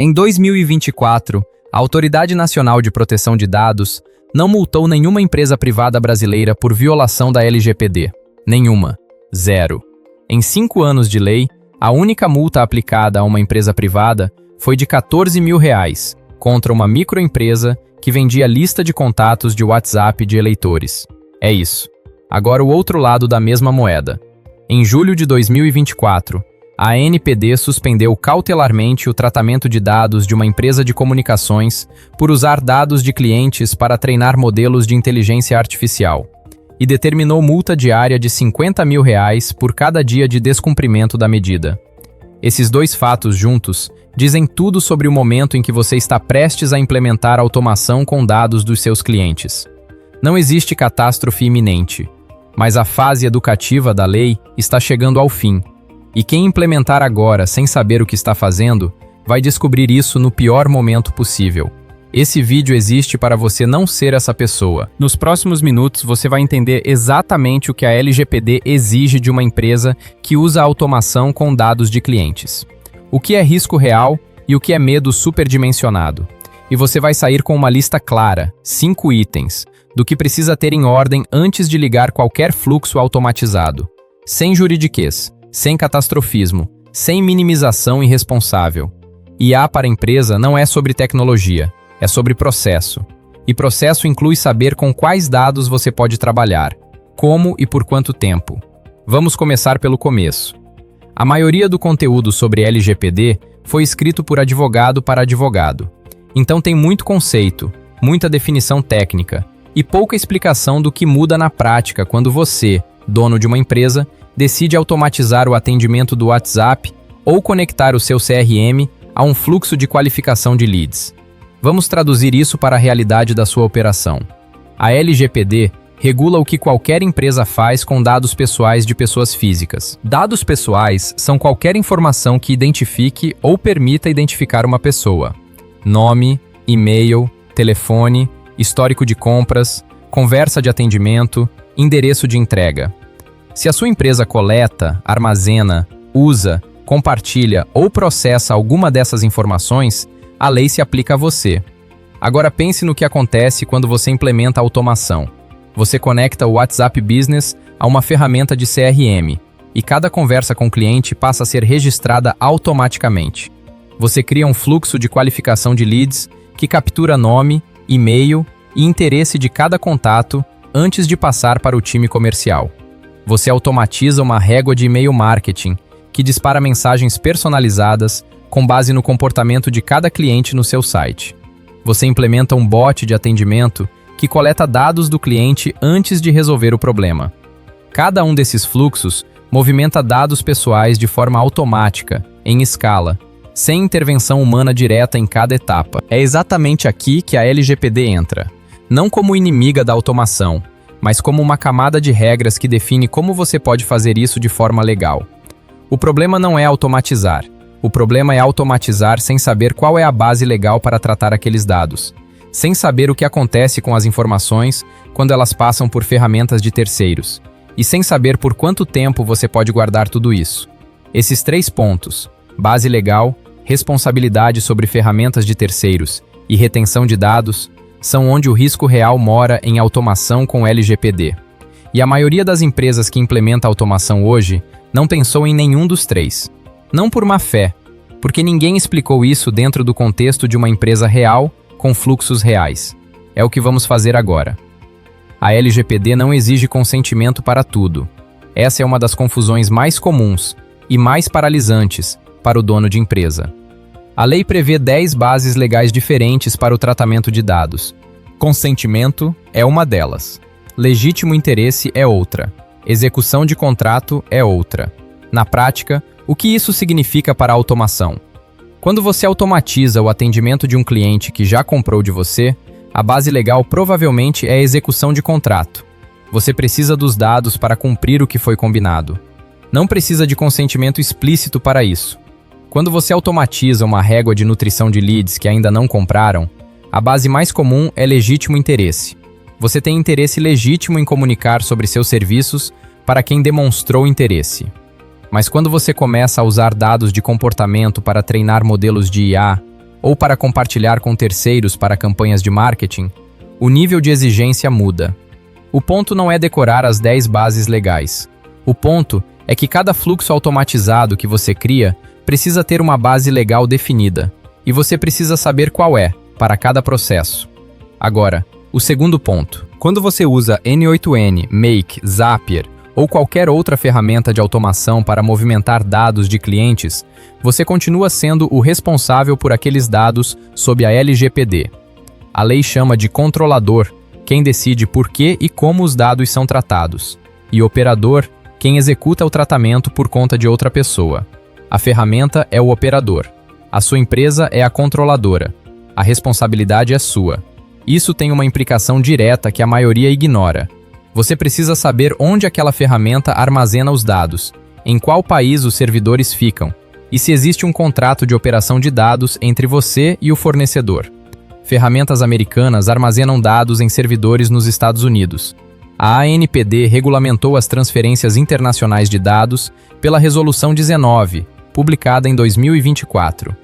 Em 2024, a Autoridade Nacional de Proteção de Dados não multou nenhuma empresa privada brasileira por violação da LGPD. Nenhuma. Zero. Em 5 anos de lei, a única multa aplicada a uma empresa privada foi de R$14 mil, contra uma microempresa que vendia lista de contatos de WhatsApp de eleitores. É isso. Agora o outro lado da mesma moeda. Em julho de 2024, a ANPD suspendeu cautelarmente o tratamento de dados de uma empresa de comunicações por usar dados de clientes para treinar modelos de inteligência artificial e determinou multa diária de R$50 mil por cada dia de descumprimento da medida. Esses dois fatos juntos dizem tudo sobre o momento em que você está prestes a implementar automação com dados dos seus clientes. Não existe catástrofe iminente, mas a fase educativa da lei está chegando ao fim. E quem implementar agora sem saber o que está fazendo, vai descobrir isso no pior momento possível. Esse vídeo existe para você não ser essa pessoa. Nos próximos minutos você vai entender exatamente o que a LGPD exige de uma empresa que usa automação com dados de clientes. O que é risco real e o que é medo superdimensionado. E você vai sair com uma lista clara, 5 itens, do que precisa ter em ordem antes de ligar qualquer fluxo automatizado. Sem juridiquês, sem catastrofismo, sem minimização irresponsável. IA para a empresa não é sobre tecnologia, é sobre processo. E processo inclui saber com quais dados você pode trabalhar, como e por quanto tempo. Vamos começar pelo começo. A maioria do conteúdo sobre LGPD foi escrito por advogado para advogado. Então tem muito conceito, muita definição técnica e pouca explicação do que muda na prática quando você, dono de uma empresa, decide automatizar o atendimento do WhatsApp ou conectar o seu CRM a um fluxo de qualificação de leads. Vamos traduzir isso para a realidade da sua operação. A LGPD regula o que qualquer empresa faz com dados pessoais de pessoas físicas. Dados pessoais são qualquer informação que identifique ou permita identificar uma pessoa. Nome, e-mail, telefone, histórico de compras, conversa de atendimento, endereço de entrega. Se a sua empresa coleta, armazena, usa, compartilha ou processa alguma dessas informações, a lei se aplica a você. Agora pense no que acontece quando você implementa a automação. Você conecta o WhatsApp Business a uma ferramenta de CRM e cada conversa com o cliente passa a ser registrada automaticamente. Você cria um fluxo de qualificação de leads que captura nome, e-mail e interesse de cada contato antes de passar para o time comercial. Você automatiza uma régua de e-mail marketing que dispara mensagens personalizadas com base no comportamento de cada cliente no seu site. Você implementa um bot de atendimento que coleta dados do cliente antes de resolver o problema. Cada um desses fluxos movimenta dados pessoais de forma automática, em escala, sem intervenção humana direta em cada etapa. É exatamente aqui que a LGPD entra, não como inimiga da automação, mas como uma camada de regras que define como você pode fazer isso de forma legal. O problema não é automatizar. O problema é automatizar sem saber qual é a base legal para tratar aqueles dados, sem saber o que acontece com as informações quando elas passam por ferramentas de terceiros, e sem saber por quanto tempo você pode guardar tudo isso. Esses 3 pontos, base legal, responsabilidade sobre ferramentas de terceiros e retenção de dados, são onde o risco real mora em automação com LGPD. E a maioria das empresas que implementa automação hoje não pensou em nenhum dos 3. Não por má fé, porque ninguém explicou isso dentro do contexto de uma empresa real com fluxos reais. É o que vamos fazer agora. A LGPD não exige consentimento para tudo. Essa é uma das confusões mais comuns e mais paralisantes para o dono de empresa. A lei prevê 10 bases legais diferentes para o tratamento de dados. Consentimento é uma delas. Legítimo interesse é outra. Execução de contrato é outra. Na prática, o que isso significa para a automação? Quando você automatiza o atendimento de um cliente que já comprou de você, a base legal provavelmente é a execução de contrato. Você precisa dos dados para cumprir o que foi combinado. Não precisa de consentimento explícito para isso. Quando você automatiza uma régua de nutrição de leads que ainda não compraram, a base mais comum é legítimo interesse. Você tem interesse legítimo em comunicar sobre seus serviços para quem demonstrou interesse. Mas quando você começa a usar dados de comportamento para treinar modelos de IA, ou para compartilhar com terceiros para campanhas de marketing, o nível de exigência muda. O ponto não é decorar as 10 bases legais. O ponto é que cada fluxo automatizado que você cria precisa ter uma base legal definida, e você precisa saber qual é, para cada processo. Agora, o segundo ponto. Quando você usa N8N, Make, Zapier ou qualquer outra ferramenta de automação para movimentar dados de clientes, você continua sendo o responsável por aqueles dados sob a LGPD. A lei chama de controlador quem decide por que e como os dados são tratados, e operador quem executa o tratamento por conta de outra pessoa. A ferramenta é o operador. A sua empresa é a controladora. A responsabilidade é sua. Isso tem uma implicação direta que a maioria ignora. Você precisa saber onde aquela ferramenta armazena os dados, em qual país os servidores ficam, e se existe um contrato de operação de dados entre você e o fornecedor. Ferramentas americanas armazenam dados em servidores nos Estados Unidos. A ANPD regulamentou as transferências internacionais de dados pela Resolução 19, publicada em 2024.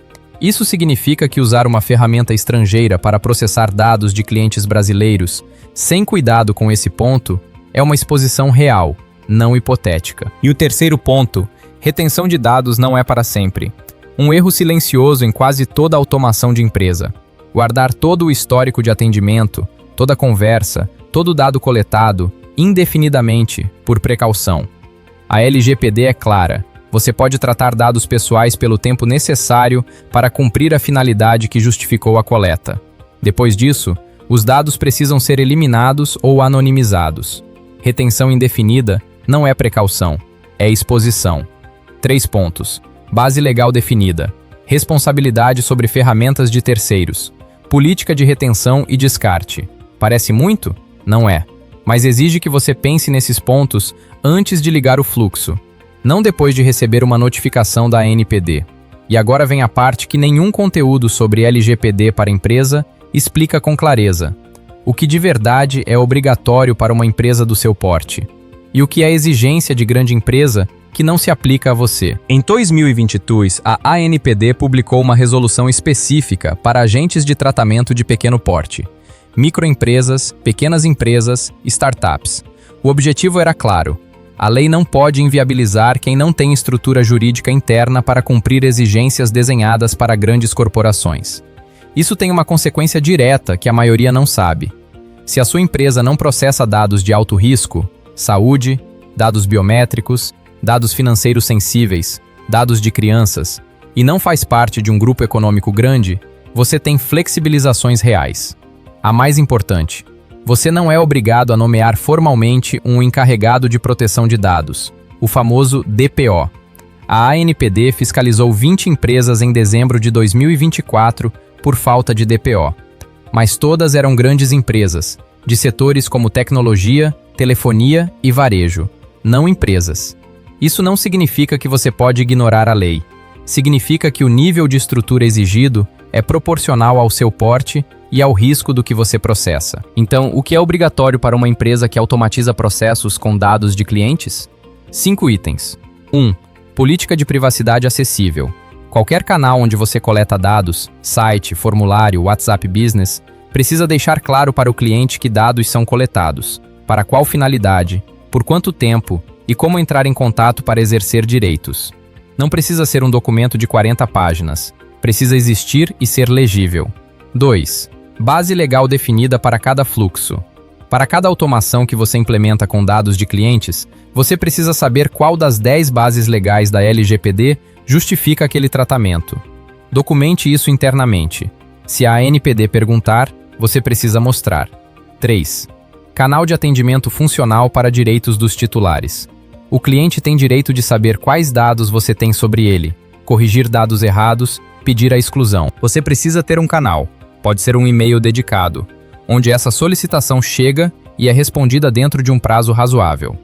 Isso significa que usar uma ferramenta estrangeira para processar dados de clientes brasileiros, sem cuidado com esse ponto, é uma exposição real, não hipotética. E o terceiro ponto, retenção de dados não é para sempre. Um erro silencioso em quase toda automação de empresa. Guardar todo o histórico de atendimento, toda conversa, todo dado coletado, indefinidamente, por precaução. A LGPD é clara. Você pode tratar dados pessoais pelo tempo necessário para cumprir a finalidade que justificou a coleta. Depois disso, os dados precisam ser eliminados ou anonimizados. Retenção indefinida não é precaução, é exposição. 3 pontos. Base legal definida. Responsabilidade sobre ferramentas de terceiros. Política de retenção e descarte. Parece muito? Não é. Mas exige que você pense nesses pontos antes de ligar o fluxo, não depois de receber uma notificação da ANPD. E agora vem a parte que nenhum conteúdo sobre LGPD para empresa explica com clareza. O que de verdade é obrigatório para uma empresa do seu porte. E o que é exigência de grande empresa que não se aplica a você. Em 2022, a ANPD publicou uma resolução específica para agentes de tratamento de pequeno porte. Microempresas, pequenas empresas, startups. O objetivo era claro. A lei não pode inviabilizar quem não tem estrutura jurídica interna para cumprir exigências desenhadas para grandes corporações. Isso tem uma consequência direta que a maioria não sabe. Se a sua empresa não processa dados de alto risco, saúde, dados biométricos, dados financeiros sensíveis, dados de crianças, e não faz parte de um grupo econômico grande, você tem flexibilizações reais. A mais importante, você não é obrigado a nomear formalmente um encarregado de proteção de dados, o famoso DPO. A ANPD fiscalizou 20 empresas em dezembro de 2024 por falta de DPO. Mas todas eram grandes empresas, de setores como tecnologia, telefonia e varejo, não empresas. Isso não significa que você pode ignorar a lei. Significa que o nível de estrutura exigido é proporcional ao seu porte e ao risco do que você processa. Então, o que é obrigatório para uma empresa que automatiza processos com dados de clientes? 5 itens. 1. Política de privacidade acessível. Qualquer canal onde você coleta dados, site, formulário, WhatsApp Business, precisa deixar claro para o cliente que dados são coletados, para qual finalidade, por quanto tempo e como entrar em contato para exercer direitos. Não precisa ser um documento de 40 páginas. Precisa existir e ser legível. 2. Base legal definida para cada fluxo. Para cada automação que você implementa com dados de clientes, você precisa saber qual das 10 bases legais da LGPD justifica aquele tratamento. Documente isso internamente. Se a ANPD perguntar, você precisa mostrar. 3. Canal de atendimento funcional para direitos dos titulares. O cliente tem direito de saber quais dados você tem sobre ele, corrigir dados errados, pedir a exclusão. Você precisa ter um canal. Pode ser um e-mail dedicado, onde essa solicitação chega e é respondida dentro de um prazo razoável.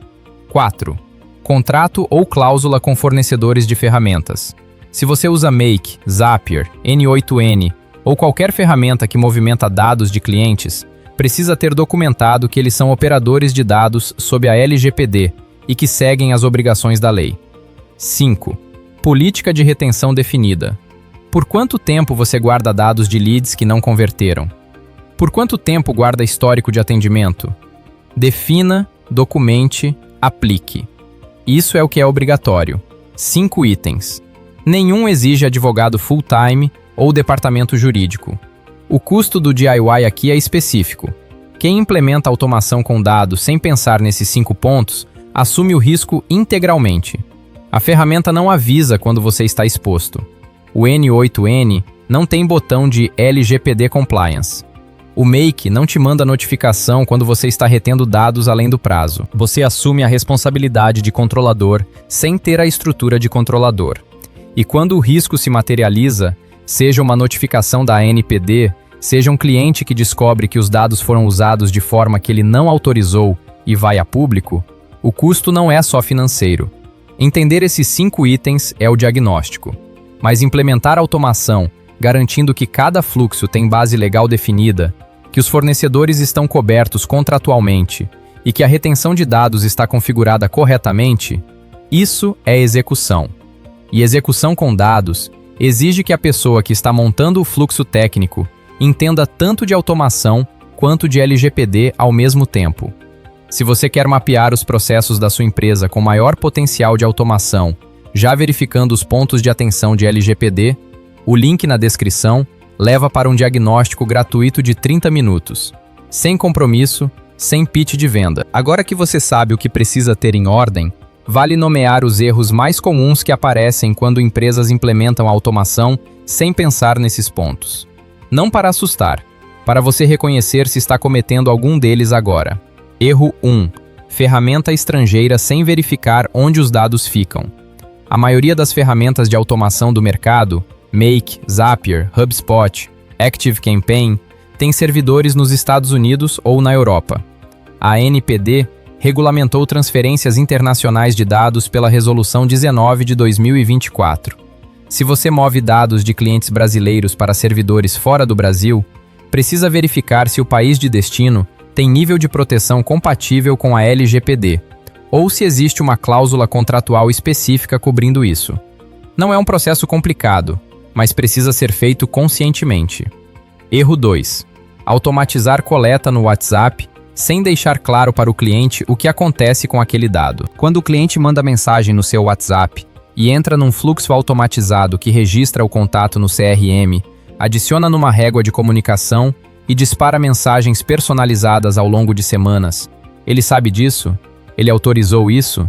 4. Contrato ou cláusula com fornecedores de ferramentas. Se você usa Make, Zapier, N8N ou qualquer ferramenta que movimenta dados de clientes, precisa ter documentado que eles são operadores de dados sob a LGPD e que seguem as obrigações da lei. 5. Política de retenção definida. Por quanto tempo você guarda dados de leads que não converteram? Por quanto tempo guarda histórico de atendimento? Defina, documente, aplique. Isso é o que é obrigatório. 5 itens. Nenhum exige advogado full-time ou departamento jurídico. O custo do DIY aqui é específico. Quem implementa automação com dados sem pensar nesses 5 pontos, assume o risco integralmente. A ferramenta não avisa quando você está exposto. O N8N não tem botão de LGPD Compliance. O Make não te manda notificação quando você está retendo dados além do prazo. Você assume a responsabilidade de controlador sem ter a estrutura de controlador. E quando o risco se materializa, seja uma notificação da ANPD, seja um cliente que descobre que os dados foram usados de forma que ele não autorizou e vai a público, o custo não é só financeiro. Entender esses 5 itens é o diagnóstico. Mas implementar automação, garantindo que cada fluxo tem base legal definida, que os fornecedores estão cobertos contratualmente e que a retenção de dados está configurada corretamente, isso é execução. E execução com dados exige que a pessoa que está montando o fluxo técnico entenda tanto de automação quanto de LGPD ao mesmo tempo. Se você quer mapear os processos da sua empresa com maior potencial de automação, já verificando os pontos de atenção de LGPD, o link na descrição leva para um diagnóstico gratuito de 30 minutos, sem compromisso, sem pitch de venda. Agora que você sabe o que precisa ter em ordem, vale nomear os erros mais comuns que aparecem quando empresas implementam automação sem pensar nesses pontos. Não para assustar, para você reconhecer se está cometendo algum deles agora. Erro 1. Ferramenta estrangeira sem verificar onde os dados ficam. A maioria das ferramentas de automação do mercado, Make, Zapier, HubSpot, ActiveCampaign, tem servidores nos Estados Unidos ou na Europa. A ANPD regulamentou transferências internacionais de dados pela Resolução 19 de 2024. Se você move dados de clientes brasileiros para servidores fora do Brasil, precisa verificar se o país de destino tem nível de proteção compatível com a LGPD, ou se existe uma cláusula contratual específica cobrindo isso. Não é um processo complicado, mas precisa ser feito conscientemente. Erro 2. Automatizar coleta no WhatsApp sem deixar claro para o cliente o que acontece com aquele dado. Quando o cliente manda mensagem no seu WhatsApp e entra num fluxo automatizado que registra o contato no CRM, adiciona numa régua de comunicação e dispara mensagens personalizadas ao longo de semanas. Ele sabe disso? Ele autorizou isso?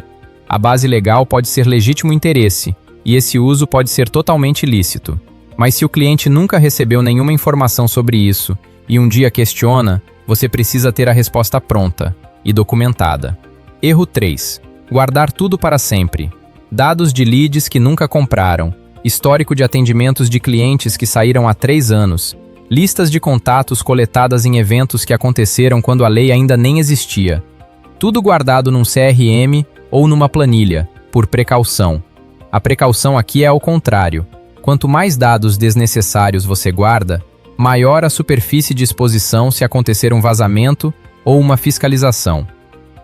A base legal pode ser legítimo interesse, e esse uso pode ser totalmente lícito. Mas se o cliente nunca recebeu nenhuma informação sobre isso e um dia questiona, você precisa ter a resposta pronta e documentada. Erro 3. Guardar tudo para sempre. Dados de leads que nunca compraram, histórico de atendimentos de clientes que saíram há 3 anos, listas de contatos coletadas em eventos que aconteceram quando a lei ainda nem existia. Tudo guardado num CRM ou numa planilha, por precaução. A precaução aqui é ao contrário. Quanto mais dados desnecessários você guarda, maior a superfície de exposição se acontecer um vazamento ou uma fiscalização.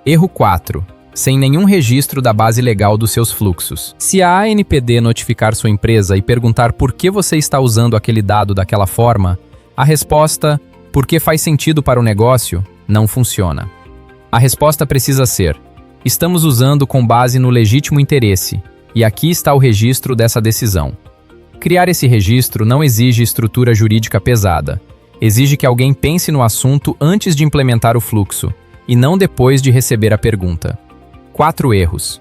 Erro 4. Sem nenhum registro da base legal dos seus fluxos. Se a ANPD notificar sua empresa e perguntar por que você está usando aquele dado daquela forma, a resposta, porque faz sentido para o negócio, não funciona. A resposta precisa ser: estamos usando com base no legítimo interesse, e aqui está o registro dessa decisão. Criar esse registro não exige estrutura jurídica pesada. Exige que alguém pense no assunto antes de implementar o fluxo, e não depois de receber a pergunta. 4 erros.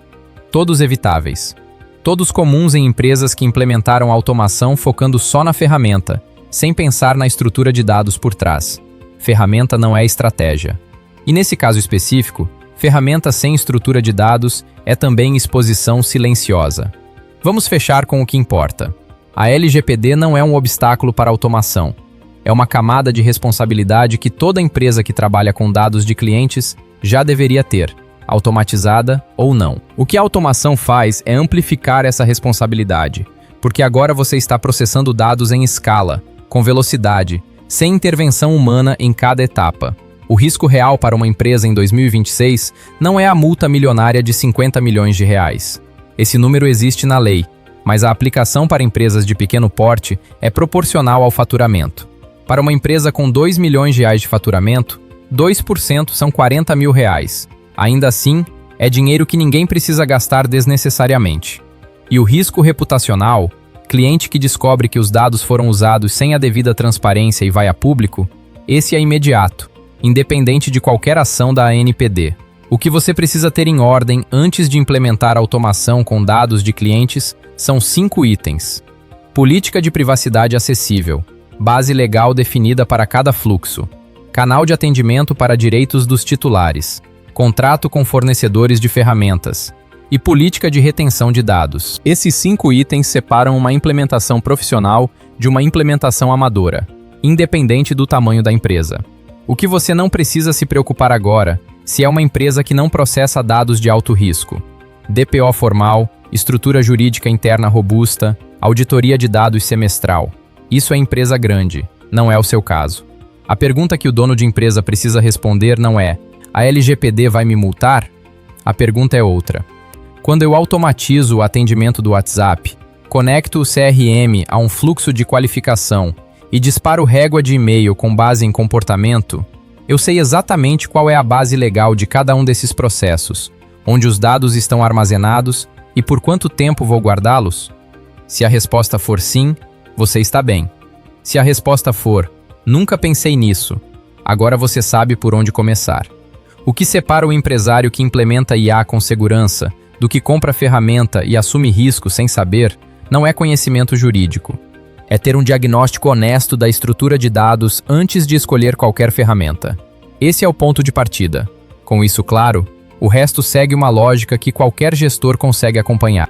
Todos evitáveis. Todos comuns em empresas que implementaram automação focando só na ferramenta, sem pensar na estrutura de dados por trás. Ferramenta não é estratégia. E nesse caso específico, ferramenta sem estrutura de dados é também exposição silenciosa. Vamos fechar com o que importa. A LGPD não é um obstáculo para a automação. É uma camada de responsabilidade que toda empresa que trabalha com dados de clientes já deveria ter, automatizada ou não. O que a automação faz é amplificar essa responsabilidade, porque agora você está processando dados em escala, com velocidade, sem intervenção humana em cada etapa. O risco real para uma empresa em 2026 não é a multa milionária de 50 milhões de reais. Esse número existe na lei, mas a aplicação para empresas de pequeno porte é proporcional ao faturamento. Para uma empresa com 2 milhões de reais de faturamento, 2% são 40 mil reais. Ainda assim, é dinheiro que ninguém precisa gastar desnecessariamente. E o risco reputacional, cliente que descobre que os dados foram usados sem a devida transparência e vai a público, esse é imediato, independente de qualquer ação da ANPD. O que você precisa ter em ordem antes de implementar automação com dados de clientes são 5 itens. Política de privacidade acessível, base legal definida para cada fluxo, canal de atendimento para direitos dos titulares, contrato com fornecedores de ferramentas e política de retenção de dados. Esses 5 itens separam uma implementação profissional de uma implementação amadora, independente do tamanho da empresa. O que você não precisa se preocupar agora se é uma empresa que não processa dados de alto risco. DPO formal, estrutura jurídica interna robusta, auditoria de dados semestral. Isso é empresa grande, não é o seu caso. A pergunta que o dono de empresa precisa responder não é: a LGPD vai me multar? A pergunta é outra. Quando eu automatizo o atendimento do WhatsApp, conecto o CRM a um fluxo de qualificação e disparo régua de e-mail com base em comportamento, eu sei exatamente qual é a base legal de cada um desses processos, onde os dados estão armazenados e por quanto tempo vou guardá-los? Se a resposta for sim, você está bem. Se a resposta for nunca pensei nisso, agora você sabe por onde começar. O que separa o empresário que implementa IA com segurança do que compra ferramenta e assume risco sem saber não é conhecimento jurídico. É ter um diagnóstico honesto da estrutura de dados antes de escolher qualquer ferramenta. Esse é o ponto de partida. Com isso claro, o resto segue uma lógica que qualquer gestor consegue acompanhar.